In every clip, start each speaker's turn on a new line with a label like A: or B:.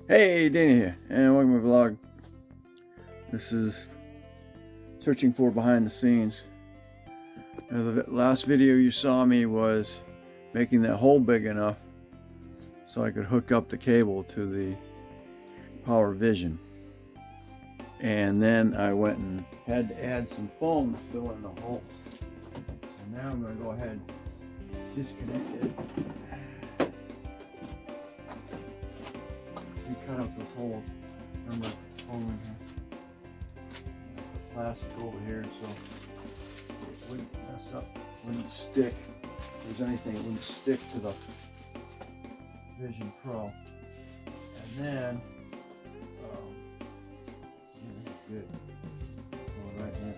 A: Hey, Danny here, and welcome to my vlog. This is searching for behind the scenes. The last video you saw me was making that hole big enough so I could hook up the cable to the Power Vision. And then I went and had to add some foam to fill in the holes. So now I'm going to go ahead and disconnect it. Cut out those holes. Remember, hole in here. Plastic over here, so it wouldn't mess up, wouldn't stick. If there's anything, it wouldn't stick to the Vision Pro. And then, good. Go right in.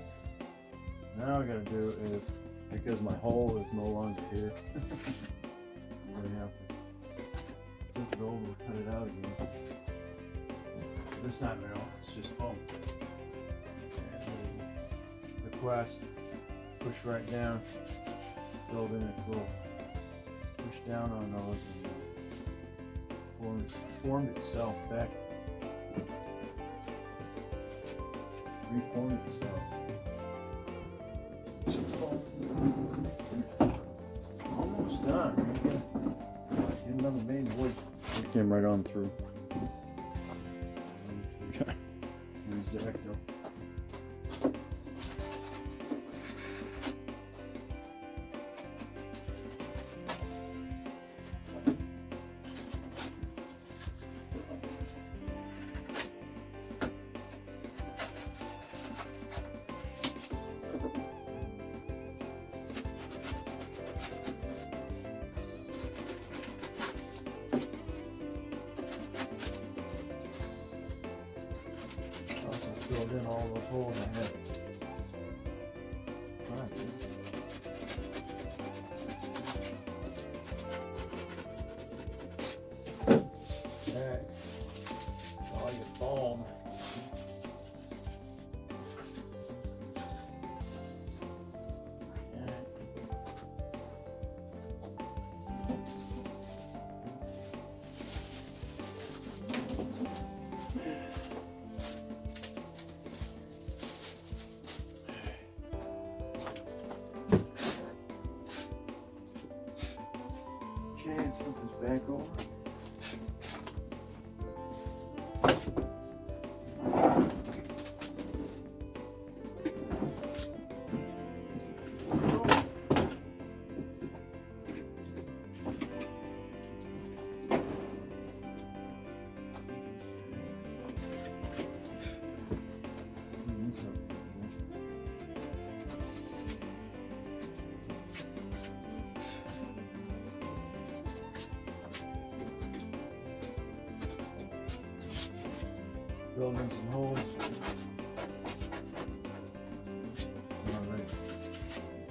A: Now what I gotta do is, because my hole is no longer here, I'm gonna have to flip it over and cut it out again. This time, it's just foam. And the Quest, push right down, build in it, will push down on those and form itself back, reform itself. Some foam. Almost done. Get another main wood. It came right on through. Exactly. Filled in all those holes I had. Alright. All your foam. Okay, let's flip this back over. Build in some holes. Alright.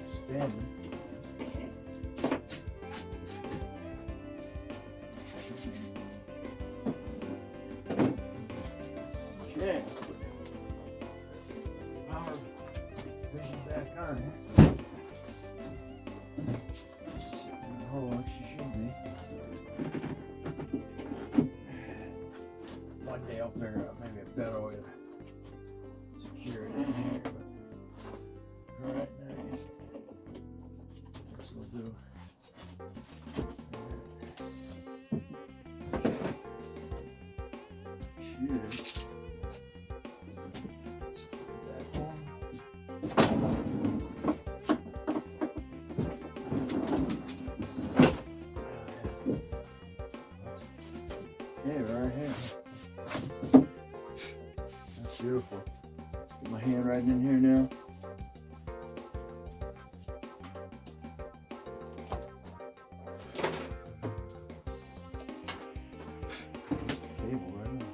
A: Expanding. Okay. Power Vision back on here. Sitting in the hole like she should be. One day I'll figure out maybe a better way to secure it in here, but right now this will do. Should that one. Yeah, right here. That's beautiful. Get my hand right in here now. Cable right now.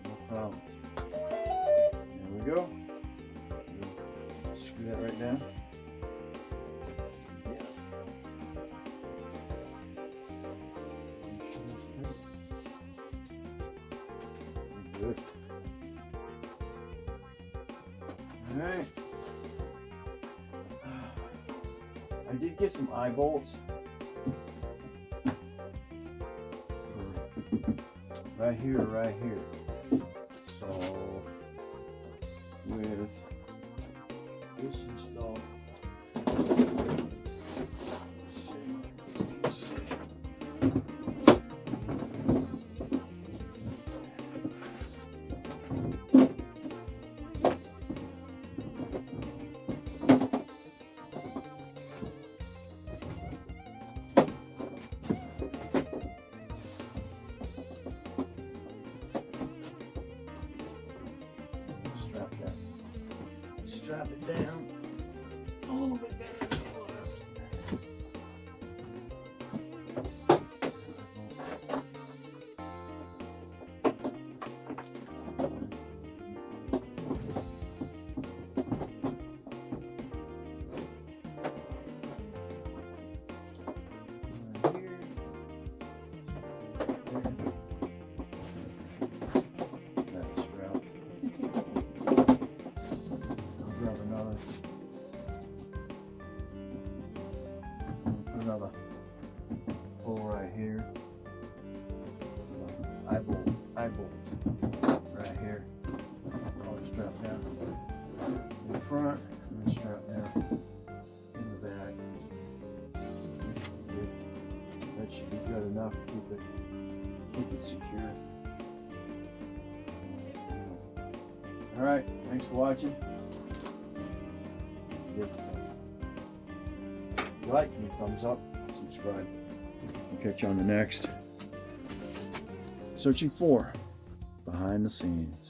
A: No problem. There we go. Screw that right down. Good. Alright. I did get some eye bolts right here, right here. So with this installed, let's see. Strap it down. Oh, but there it was. Another hole right here. Eye bolt right here. All strapped down in the front and then strapped down in the back. That should be good enough to keep it secure. All right, thanks for watching. Like, give me a thumbs up, subscribe. I'll catch you on the next Searching for Behind the Scenes.